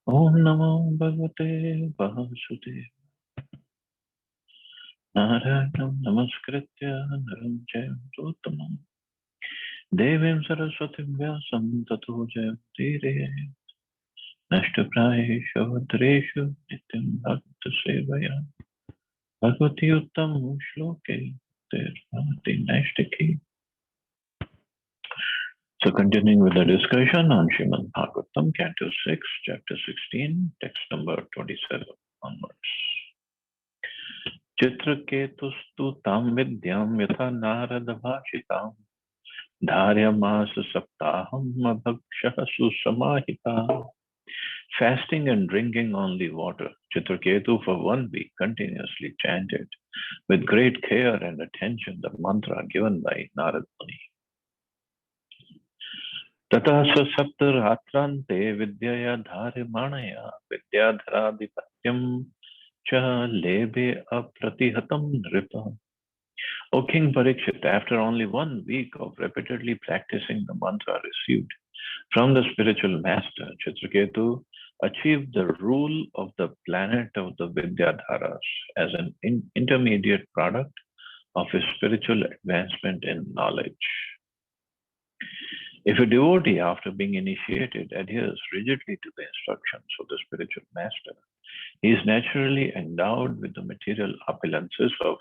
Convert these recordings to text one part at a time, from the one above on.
Om Namo Bhagavate Vasudevaya. Narayanam Namaskritya Naram Jayam Uttamam Devim Saraswatim Vyasam Tato Jayamtire Nashtaprayeshu Bhadreshu Nityam Bhakta Sevaya Bhagavati Uttam Shloke Tirvati Nashtaki. So continuing with the discussion on Srimad Bhagavatam, Canto 6, Chapter 16, text number 27 onwards. चित्रकेतुस्तु तां विद्यां यथा नारदभाषितां धार्यमास सप्ताहम् अभक्षः सुसमाहितः. Fasting and drinking only water, Chitraketu for 1 week continuously chanted with great care and attention the mantra given by Narad Muni. Tata saptaratrante vidyaya dharimanaya vidyadharadipatyam cha lebe apratihatam nripa. O King Parikshit, after only 1 week of repeatedly practicing the mantra received from the spiritual master, Chitraketu achieved the rule of the planet of the Vidyadharas as an intermediate product of his spiritual advancement in knowledge. If a devotee, after being initiated, adheres rigidly to the instructions of the spiritual master, he is naturally endowed with the material opulences of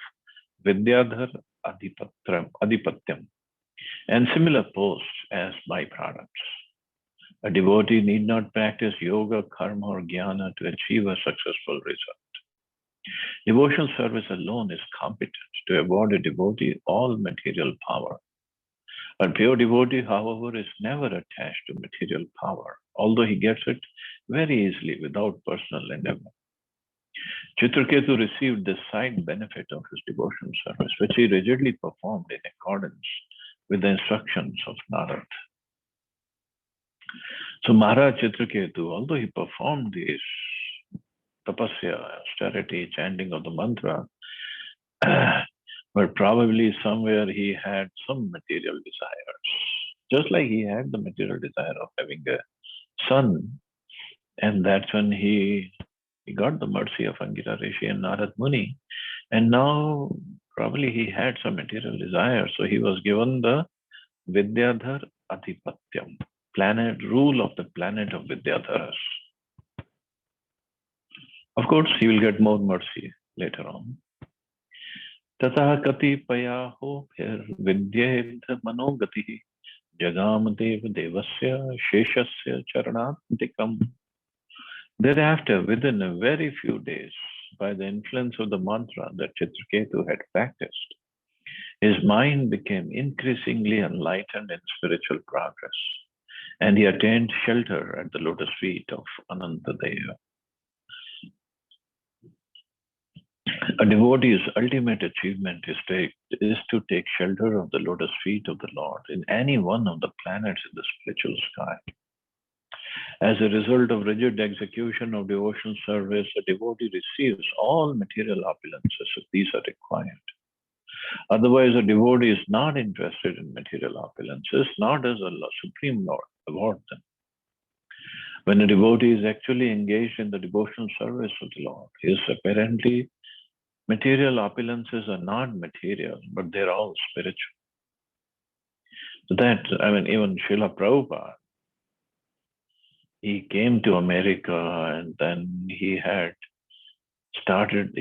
Vidyadhar Adipatyam and similar posts as byproducts. A devotee need not practice yoga, karma, or jnana to achieve a successful result. Devotional service alone is competent to award a devotee all material power. A pure devotee, however, is never attached to material power, although he gets it very easily without personal endeavor. Chitraketu received the side benefit of his devotional service, which he rigidly performed in accordance with the instructions of Narad. So Maharaj Chitraketu, although he performed this tapasya, austerity, chanting of the mantra, but probably somewhere he had some material desires. Just like he had the material desire of having a son, and that's when he got the mercy of Angira Rishi and Narad Muni. And now probably he had some material desire, so he was given the Vidyadhar Adhipatyam, planet rule of the planet of Vidyadharas. Of course, he will get more mercy later on. Tata Katipayaho Vidyed Manogati Jagam Deva Devasya Sheshasya Charanantikam. Thereafter, within a very few days, by the influence of the mantra that Chitraketu had practiced, his mind became increasingly enlightened in spiritual progress, and he attained shelter at the lotus feet of Anantadeva. A devotee's ultimate achievement is to take shelter of the lotus feet of the Lord in any one of the planets in the spiritual sky. As a result of rigid execution of devotional service, a devotee receives all material opulences if these are required. Otherwise, a devotee is not interested in material opulences, nor does the Supreme Lord award them. When a devotee is actually engaged in the devotional service of the Lord, his apparently material opulences are not material, but they're all spiritual. So that, even Srila Prabhupada, he came to America and then he started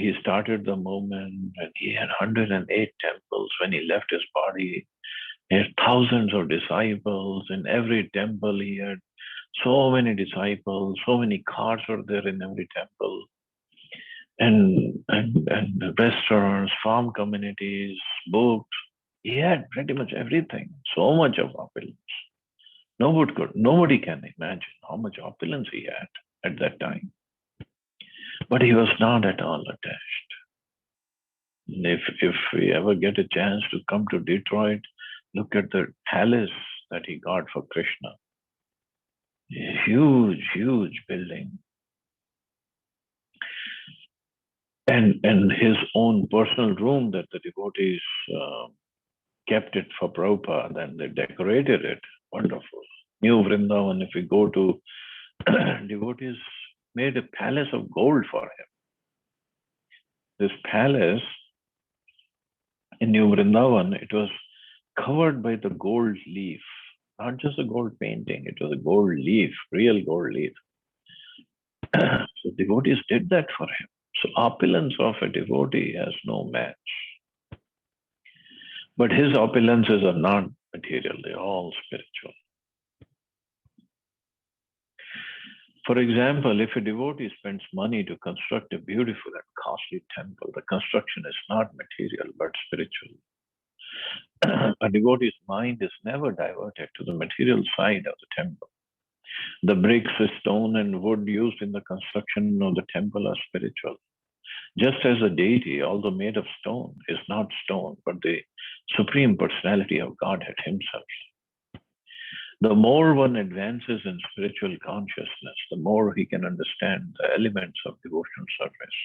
the movement and he had 108 temples. When he left his body, he had thousands of disciples. In every temple, he had so many disciples, so many carts were there in every temple. And restaurants, farm communities, books. He had pretty much everything, so much of opulence. Nobody can imagine how much opulence he had at that time. But he was not at all attached. If we ever get a chance to come to Detroit, look at the palace that he got for Krishna. A huge, huge building. And his own personal room that the devotees kept it for Prabhupada and they decorated it. Wonderful. New Vrindavan, if we go to devotees made a palace of gold for him. This palace in New Vrindavan, it was covered by the gold leaf, not just a gold painting, it was a gold leaf, real gold leaf. So devotees did that for him. So opulence of a devotee has no match. But his opulences are not material, they're all spiritual. For example, if a devotee spends money to construct a beautiful and costly temple, the construction is not material but spiritual. A devotee's mind is never diverted to the material side of the temple. The bricks, stone, and wood used in the construction of the temple are spiritual. Just as a deity, although made of stone, is not stone, but the supreme personality of Godhead himself. The more one advances in spiritual consciousness, the more he can understand the elements of devotional service.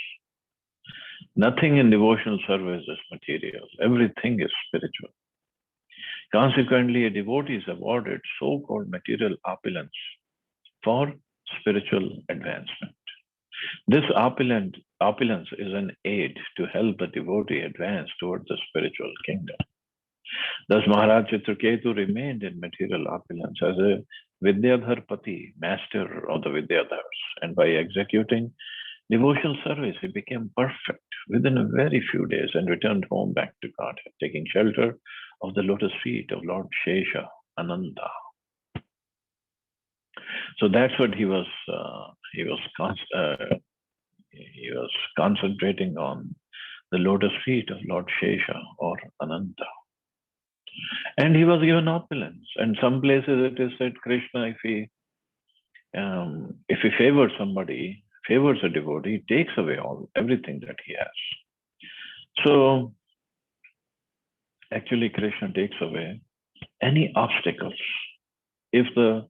Nothing in devotional service is material. Everything is spiritual. Consequently, a devotee is awarded so-called material opulence for spiritual advancement. This opulence is an aid to help the devotee advance towards the spiritual kingdom. Thus, Maharaj Chitraketu remained in material opulence as a Vidyadharpati, master of the Vidyadhars, and by executing devotional service, he became perfect within a very few days and returned home back to Godhead, taking shelter of the lotus feet of Lord Shesha Ananda. So that's what he was concentrating on, the lotus feet of Lord Shesha or Ananda. And he was given opulence. And some places it is said Krishna, if he favors somebody, favors a devotee, he takes away everything that he has. So actually Krishna takes away any obstacles. If the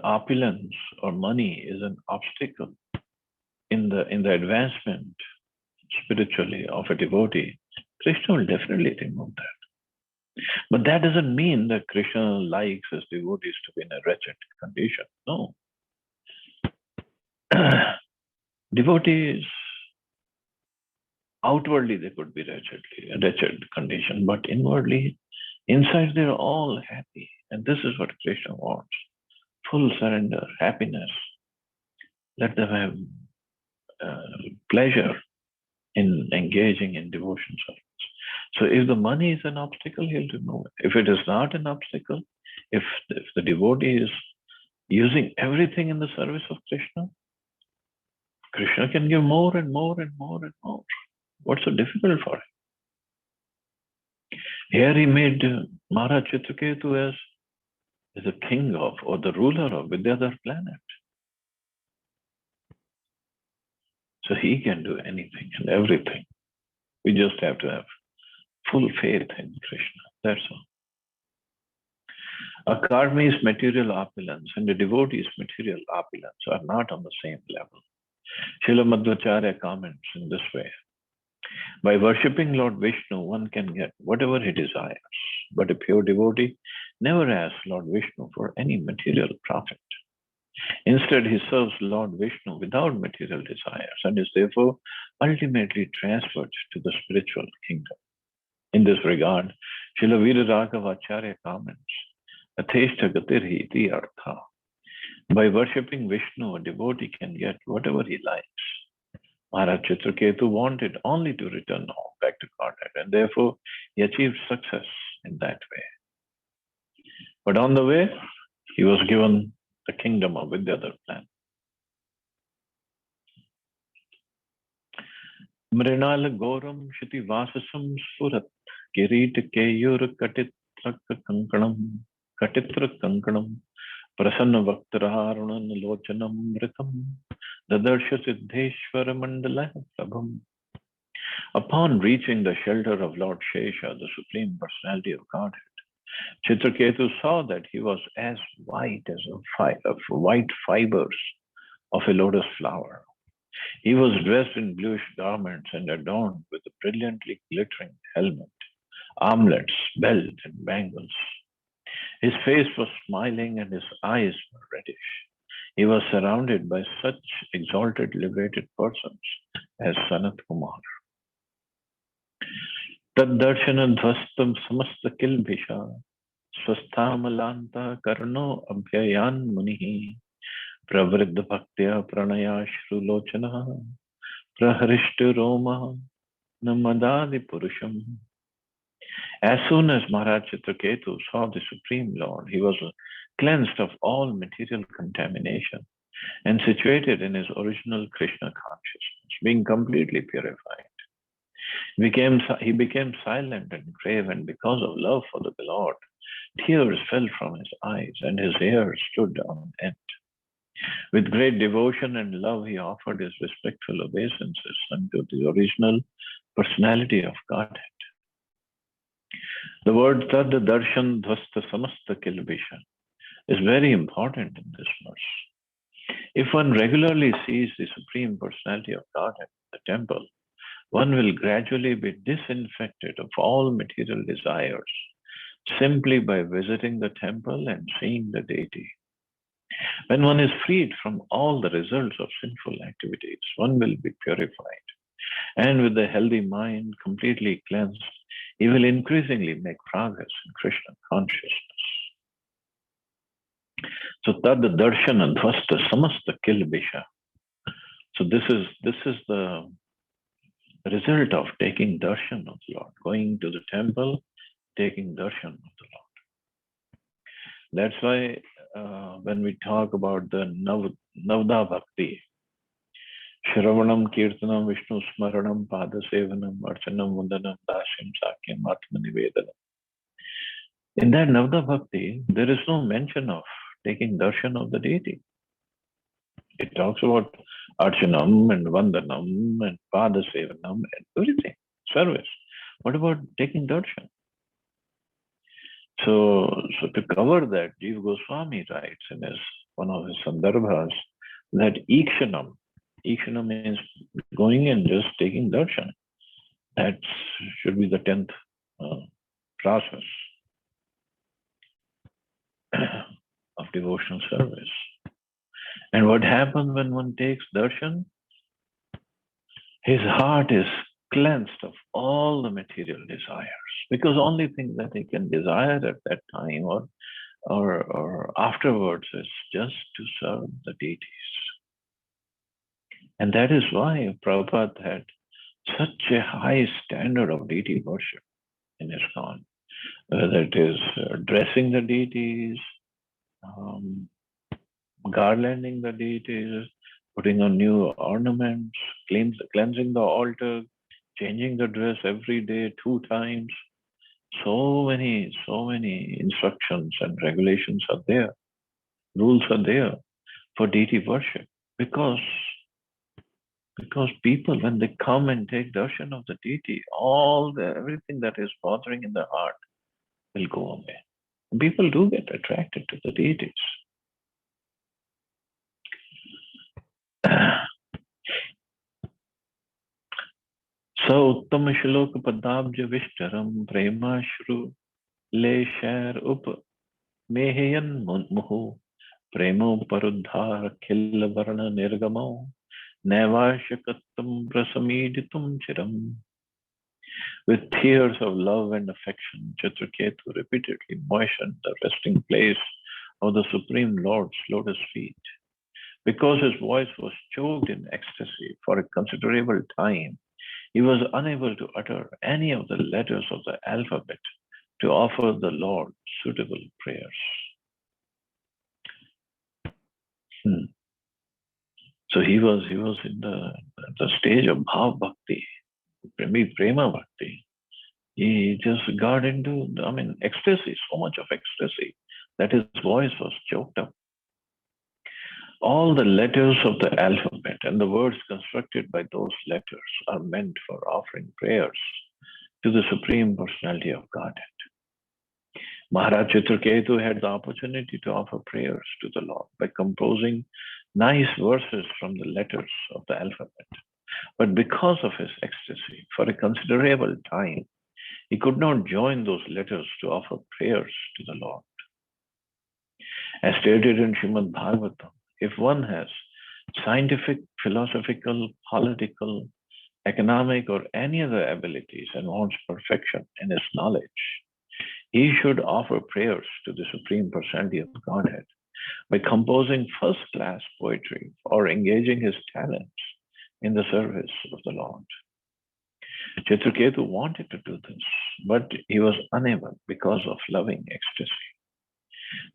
opulence or money is an obstacle in the advancement spiritually of a devotee, Krishna will definitely remove that. But that doesn't mean that Krishna likes his devotees to be in a wretched condition. No. Devotees, outwardly they could be wretched condition, but inwardly, inside they're all happy. And this is what Krishna wants. Full surrender, happiness. Let them have pleasure in engaging in devotion service. So if the money is an obstacle, he'll remove it. If it is not an obstacle, if the devotee is using everything in the service of Krishna, Krishna can give more and more and more and more. What's so difficult for him? Here he made Maharaj Chitraketu as the king of, or the ruler of Vidyadhar planet. So he can do anything and everything. We just have to have full faith in Krishna. That's all. A karmi's material opulence and a devotee's material opulence are not on the same level. Srila Madhvacharya comments in this way. By worshipping Lord Vishnu, one can get whatever he desires. But a pure devotee never asks Lord Vishnu for any material profit. Instead, he serves Lord Vishnu without material desires and is therefore ultimately transferred to the spiritual kingdom. In this regard, Srila Veeraraghava Acharya comments, Atheshta gatirhi iti artha. By worshipping Vishnu, a devotee can get whatever he likes. Maharaj Chitraketu wanted only to return home back to Godhead, and therefore he achieved success in that way. But on the way, he was given the kingdom of Vidyadhar planet. Mrinal Goram Shiti Vasasam Surat Kirit Keyur Katitra Kankanam Prasanna Vaktararunan Lochanam Mritam Dadarsha Siddheshwara Mandala Prabham. Upon reaching the shelter of Lord Shesha, the Supreme Personality of Godhead, Chitraketu saw that he was as white as white fibers of a lotus flower. He was dressed in bluish garments and adorned with a brilliantly glittering helmet, armlets, belt, and bangles. His face was smiling and his eyes were reddish. He was surrounded by such exalted, liberated persons as Sanat Kumar. Taddarshanadhvastam samasta kilbhisha swasthamalanta karno abhyayan munihi pravriddha bhaktya pranaya shrulochana praharishtu roma namadadi purusham. As soon as Maharaj Chitraketu saw the Supreme Lord, he was cleansed of all material contamination and situated in his original Krishna consciousness, being completely purified. He became silent and grave, and because of love for the Lord, tears fell from his eyes and his hair stood on end. With great devotion and love, he offered his respectful obeisances unto the original personality of Godhead. The word Tad Darshan Dhvasta Samasta Kilbisha is very important in this verse. If one regularly sees the Supreme Personality of Godhead in the temple, one will gradually be disinfected of all material desires simply by visiting the temple and seeing the deity. When one is freed from all the results of sinful activities, one will be purified. And with a healthy mind completely cleansed, he will increasingly make progress in Krishna consciousness. So Tad Darshana Dhvasta Samasta Kilbisha. So this is the result of taking darshan of the Lord, going to the temple, taking darshan of the Lord. That's why when we talk about the Navda Bhakti, Shravanam, Kirtanam, Vishnu Smaranam, Pada Sevanam, Archanam, Vandanam, Dasyam, Sakyam, Atma Nivedanam. In that Navda Bhakti, there is no mention of taking darshan of the deity. It talks about Archanam and Vandanam and Pada Sevanam and everything, service. What about taking darshan? So to cover that, Jiva Goswami writes in one of his Sandarbhas that Ikshanam means going and just taking darshan. That should be the 10th process of devotional service. And what happens when one takes darshan? His heart is cleansed of all the material desires, because only thing that he can desire at that time or afterwards is just to serve the deities. And that is why Prabhupada had such a high standard of deity worship in ISKCON, whether it is dressing the deities, garlanding the deities, putting on new ornaments, cleansing the altar, changing the dress every day 2 times. So many instructions and regulations are there, rules are there for deity worship, because people, when they come and take darshan of the deity, everything that is bothering in the heart will go away. People do get attracted to the deities. So Uttama Shloka Padabja Vishtaram Premashru Le Up Mehayan Muhu Premo Paruddhar Khil Varna Nirgamo Nevashakatam Prasameditum Chiram. With tears of love and affection, Chitraketu repeatedly moistened the resting place of the Supreme Lord's lotus feet. Because his voice was choked in ecstasy for a considerable time, he was unable to utter any of the letters of the alphabet to offer the Lord suitable prayers. So he was in the stage of Bhav Bhakti, Prema Bhakti. He just got into, ecstasy, so much of ecstasy that his voice was choked up. All the letters of the alphabet and the words constructed by those letters are meant for offering prayers to the Supreme Personality of Godhead. Maharaj Chitraketu had the opportunity to offer prayers to the Lord by composing nice verses from the letters of the alphabet. But because of his ecstasy, for a considerable time, he could not join those letters to offer prayers to the Lord. As stated in Srimad Bhagavatam, If one has scientific, philosophical, political, economic, or any other abilities and wants perfection in his knowledge, he should offer prayers to the Supreme Personality of Godhead by composing first class poetry or engaging his talents in the service of the Lord. Chitraketu wanted to do this, but he was unable because of loving ecstasy.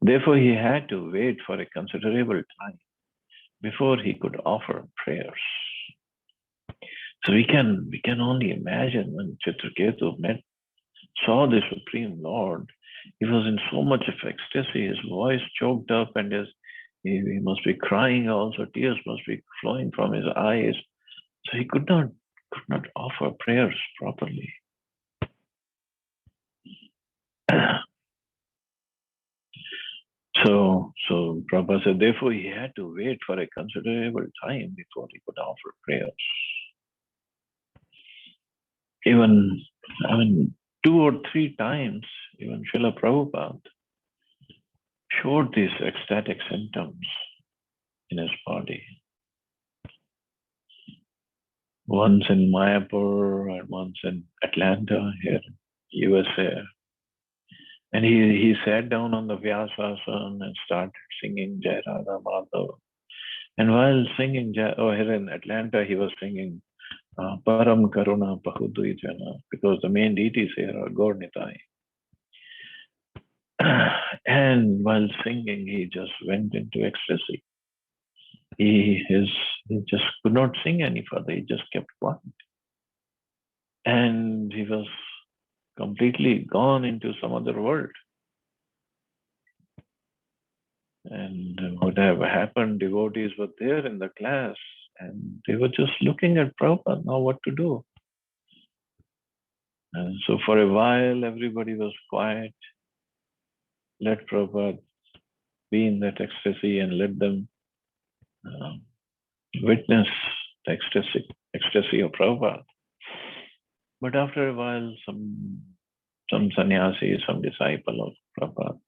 Therefore, he had to wait for a considerable time before he could offer prayers. So we can only imagine when Chitraketu saw the Supreme Lord, he was in so much of ecstasy, his voice choked up, and he must be crying also, tears must be flowing from his eyes. So he could not offer prayers properly. So Prabhupada said, therefore he had to wait for a considerable time before he could offer prayers. Even, 2 or 3 times, even Srila Prabhupada showed these ecstatic symptoms in his body. Once in Mayapur and once in Atlanta here in USA. And he sat down on the Vyasasana and started singing Jai Radha Madhava. And while singing, here in Atlanta, he was singing Param Karuna Pahudvijana, because the main deities here are Gaur Nitai. And while singing, he just went into ecstasy. He just could not sing any further. He just kept quiet. And he was completely gone into some other world. And what have happened, devotees were there in the class and they were just looking at Prabhupada, now what to do. And so for a while, everybody was quiet. Let Prabhupada be in that ecstasy and let them witness the ecstasy of Prabhupada. But after a while, some sannyasi, some disciple of Prabhupada,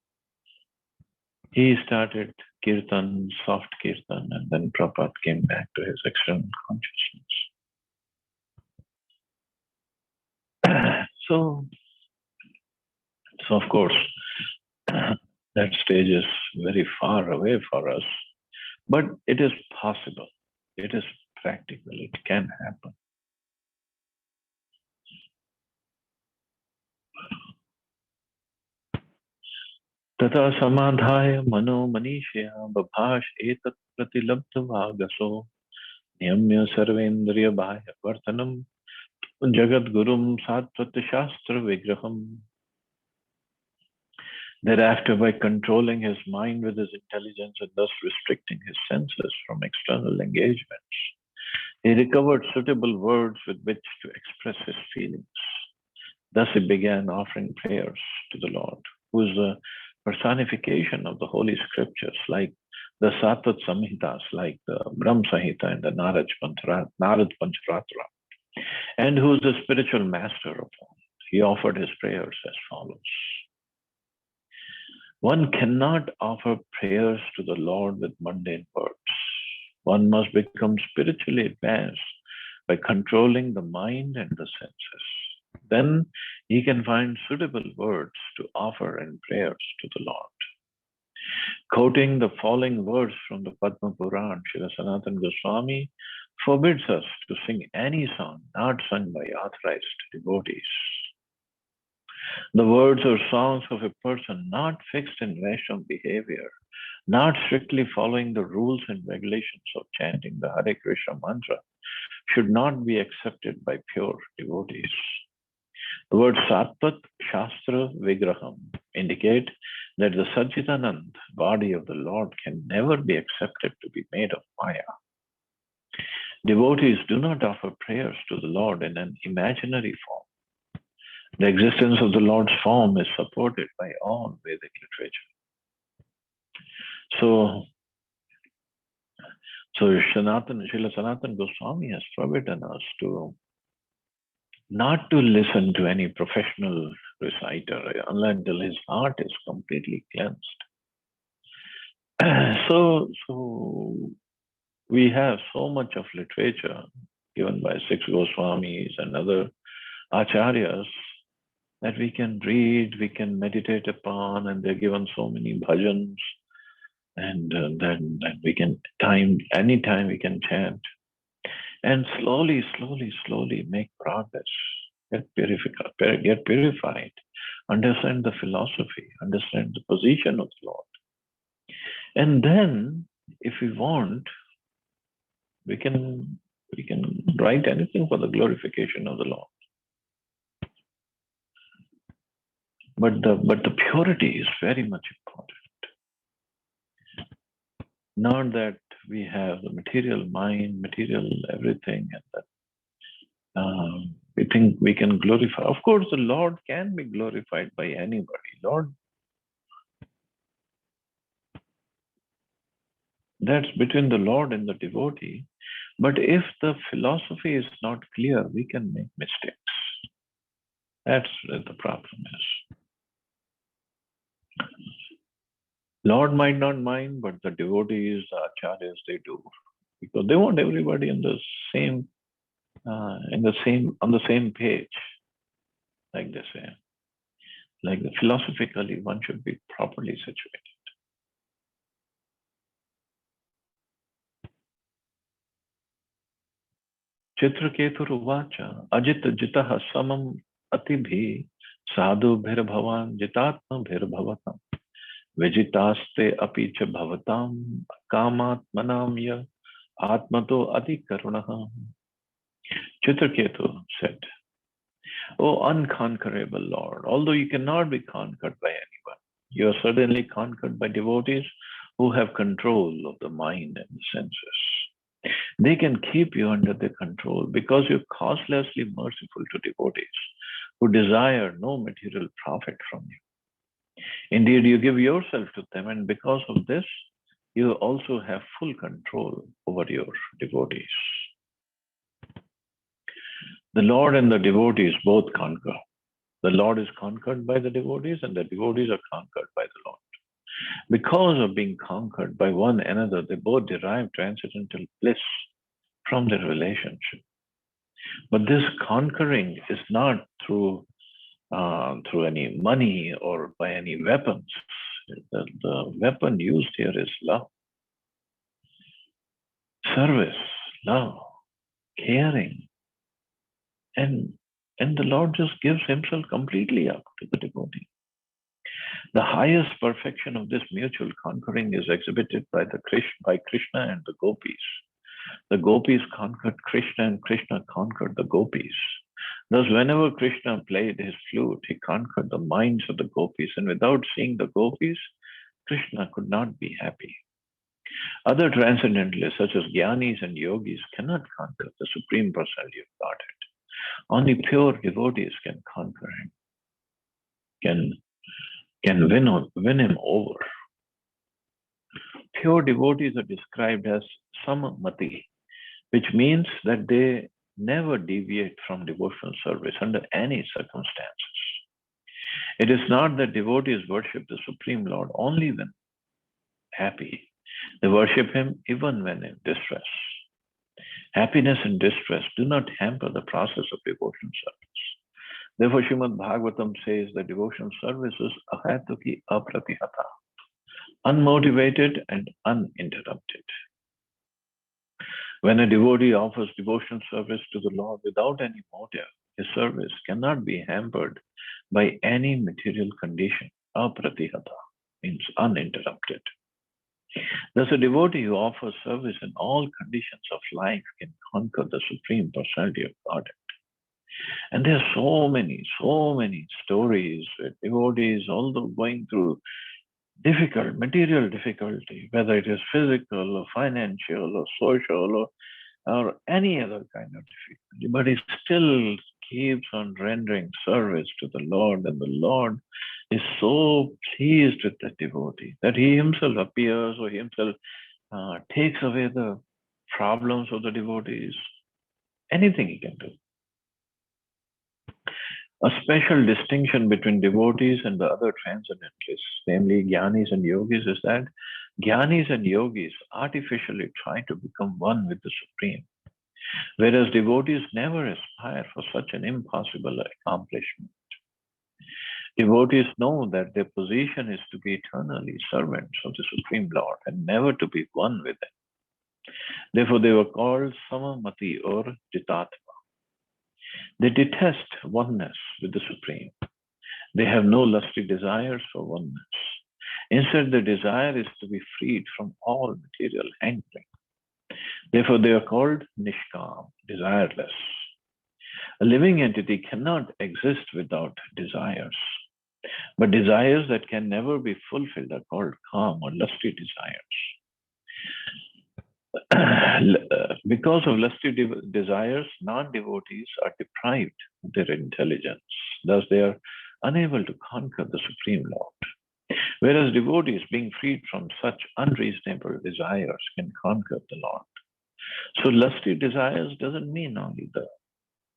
he started kirtan, soft kirtan, and then Prabhupada came back to his external consciousness. So of course, that stage is very far away for us, but it is possible. It is practical. It can happen. Tata samadhaya mano manishya babhash etat pratilabdha vagaso niyamya sarvendriya bhaya vartanam jagat gurum sattvat shastra vigraham. Thereafter, by controlling his mind with his intelligence and thus restricting his senses from external engagements, he recovered suitable words with which to express his feelings. Thus he began offering prayers to the Lord, who is the personification of the holy scriptures, like the Sattvat Samhitas, like the Brahm Samhita and the Narad Pancharatra, and who is the spiritual master of all. He offered his prayers as follows. One cannot offer prayers to the Lord with mundane words. One must become spiritually advanced by controlling the mind and the senses. Then he can find suitable words to offer in prayers to the Lord. Quoting the following words from the Padma Puran, Srila Sanatana Goswami forbids us to sing any song not sung by authorized devotees. The words or songs of a person not fixed in Vaishnava behavior, not strictly following the rules and regulations of chanting the Hare Krishna mantra, should not be accepted by pure devotees. The word Sattvat Shastra Vigraham indicate that the Satchitanand body of the Lord can never be accepted to be made of Maya. Devotees do not offer prayers to the Lord in an imaginary form. The existence of the Lord's form is supported by all Vedic literature. So Srila Sanatana Goswami has forbidden us not to listen to any professional reciter until his heart is completely cleansed. So we have so much of literature given by six Goswamis and other acharyas that we can read, we can meditate upon, and they're given so many bhajans, and then we can anytime we can chant, and slowly make progress, get purified, understand the philosophy, understand the position of the Lord, and then if we want, we can write anything for the glorification of the Lord. But the purity is very much important. Not that we have the material mind, material everything, and that we think we can glorify. Of course, the Lord can be glorified by anybody. Lord, that's between the Lord and the devotee. But if the philosophy is not clear, we can make mistakes. That's where the problem is. Lord might not mind, but the devotees, the acharyas, they do, because they want everybody in the same, on the same page, like they say. Like philosophically, one should be properly situated. Chitraketuruvacha ajit jitah samam atibhi sadhu bhavan jitatma bhavatam vijitaste api cha bhavatam kamatmanam ya atmato adhikarunaha. Chitraketu said, "O unconquerable Lord, although you cannot be conquered by anyone, you are certainly conquered by devotees who have control of the mind and the senses. They can keep you under their control because you're causelessly merciful to devotees who desire no material profit from you. Indeed, you give yourself to them, and because of this, you also have full control over your devotees." The Lord and the devotees both conquer. The Lord is conquered by the devotees, and the devotees are conquered by the Lord. Because of being conquered by one another, they both derive transcendental bliss from their relationship. But this conquering is not through any money or by any weapons. The weapon used here is love, service, love, caring, and the Lord just gives Himself completely up to the devotee. The highest perfection of this mutual conquering is exhibited by Krishna and the gopis. The gopis conquered Krishna and Krishna conquered the gopis. Thus, whenever Krishna played his flute, he conquered the minds of the gopis, and without seeing the gopis, Krishna could not be happy. Other transcendentalists, such as Gyanis and Yogis, cannot conquer the Supreme Personality of Godhead. Only pure devotees can conquer him, can win him over. Pure devotees are described as samamati, which means that they never deviate from devotional service under any circumstances. It is not that devotees worship the Supreme Lord only when happy. They worship Him even when in distress. Happiness and distress do not hamper the process of devotional service. Therefore, Srimad Bhagavatam says that devotional service is ahatuki apratihata, unmotivated and uninterrupted. When a devotee offers devotional service to the Lord without any motive, his service cannot be hampered by any material condition. Apratihata means uninterrupted. Thus, a devotee who offers service in all conditions of life can conquer the Supreme Personality of Godhead. And there are so many stories with devotees, although going through material difficulty, whether it is physical or financial or social or any other kind of difficulty, but he still keeps on rendering service to the Lord, and the Lord is so pleased with the devotee that he himself appears or he himself takes away the problems of the devotees. Anything he can do. A special distinction between devotees and the other transcendentalists, namely Gyanis and Yogis, is that Jnanis and yogis artificially try to become one with the Supreme, whereas devotees never aspire for such an impossible accomplishment. Devotees know that their position is to be eternally servants of the Supreme Lord and never to be one with Him. Therefore, they were called Samamati or Jitatma. They detest oneness with the Supreme. They have no lusty desires for oneness. Instead, their desire is to be freed from all material hankering. Therefore, they are called Nishkam, desireless. A living entity cannot exist without desires. But desires that can never be fulfilled are called Kam or lusty desires. Because of lusty desires, non-devotees are deprived of their intelligence. Thus, they are unable to conquer the Supreme Lord. Whereas devotees, being freed from such unreasonable desires, can conquer the Lord. So lusty desires doesn't mean only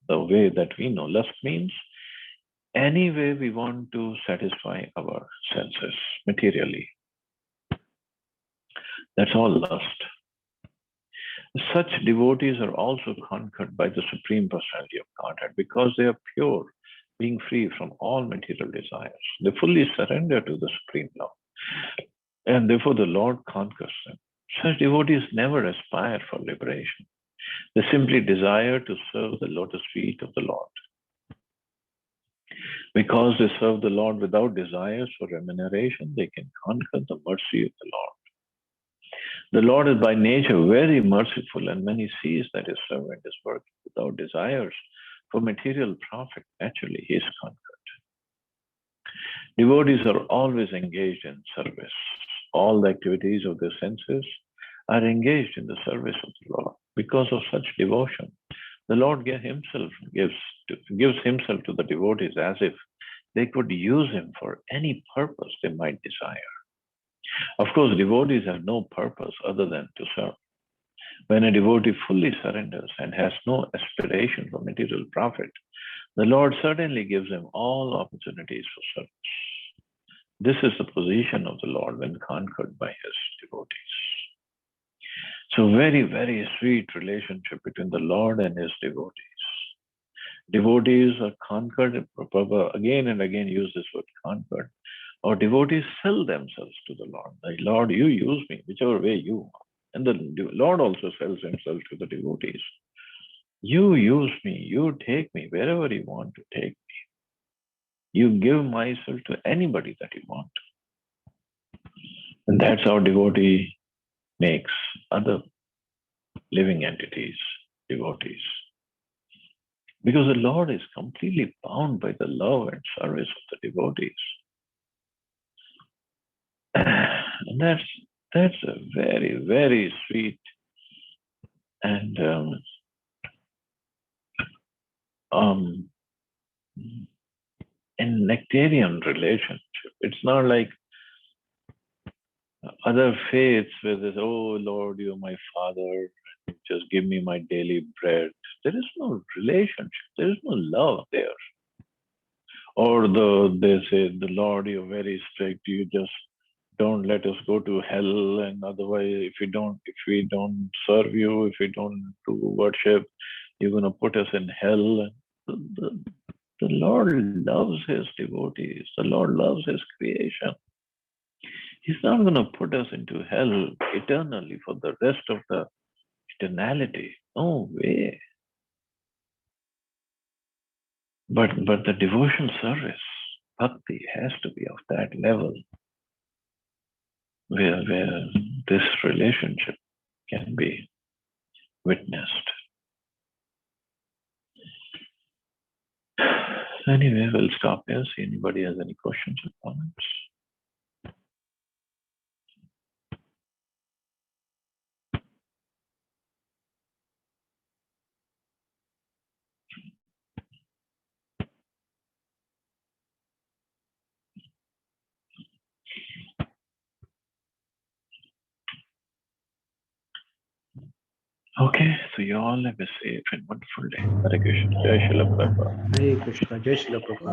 the way that we know. Lust means any way we want to satisfy our senses materially. That's all lust. Such devotees are also conquered by the Supreme Personality of Godhead because they are pure, being free from all material desires. They fully surrender to the Supreme Lord, and therefore the Lord conquers them. Such devotees never aspire for liberation. They simply desire to serve the lotus feet of the Lord. Because they serve the Lord without desires for remuneration, they can conquer the mercy of the Lord. The Lord is by nature very merciful, and when He sees that His servant is working without desires for material profit, naturally He is conquered. Devotees are always engaged in service. All the activities of their senses are engaged in the service of the Lord. Because of such devotion, the Lord Himself gives Himself to the devotees as if they could use Him for any purpose they might desire. Of course, devotees have no purpose other than to serve. When a devotee fully surrenders and has no aspiration for material profit, the Lord certainly gives him all opportunities for service. This is the position of the Lord when conquered by His devotees. So very, very sweet relationship between the Lord and His devotees. Devotees are conquered, Prabhupada again and again use this word conquered, or devotees sell themselves to the Lord. Like, Lord, you use me whichever way you want. And the Lord also sells Himself to the devotees. You use me, you take me wherever you want to take me. You give myself to anybody that you want. And that's how devotee makes other living entities devotees. Because the Lord is completely bound by the love and service of the devotees. And that's a very, very sweet and nectarian relationship. It's not like other faiths where there's, oh Lord, you're my Father, just give me my daily bread. There is no relationship. There is no love there. Or they say, the Lord, you're very strict. You just don't let us go to hell, and otherwise, if we don't serve you, if we don't do worship, you're going to put us in hell. The Lord loves His devotees. The Lord loves His creation. He's not going to put us into hell eternally for the rest of the eternality. No way. But the devotion service, bhakti, has to be of that level where this relationship can be witnessed. Anyway, we'll stop here. See anybody has any questions or comments. Okay, so you all have a safe and wonderful day. Hare Krishna. Jai Srila Prabhupada. Hare Krishna, Jai Srila Prabhupada.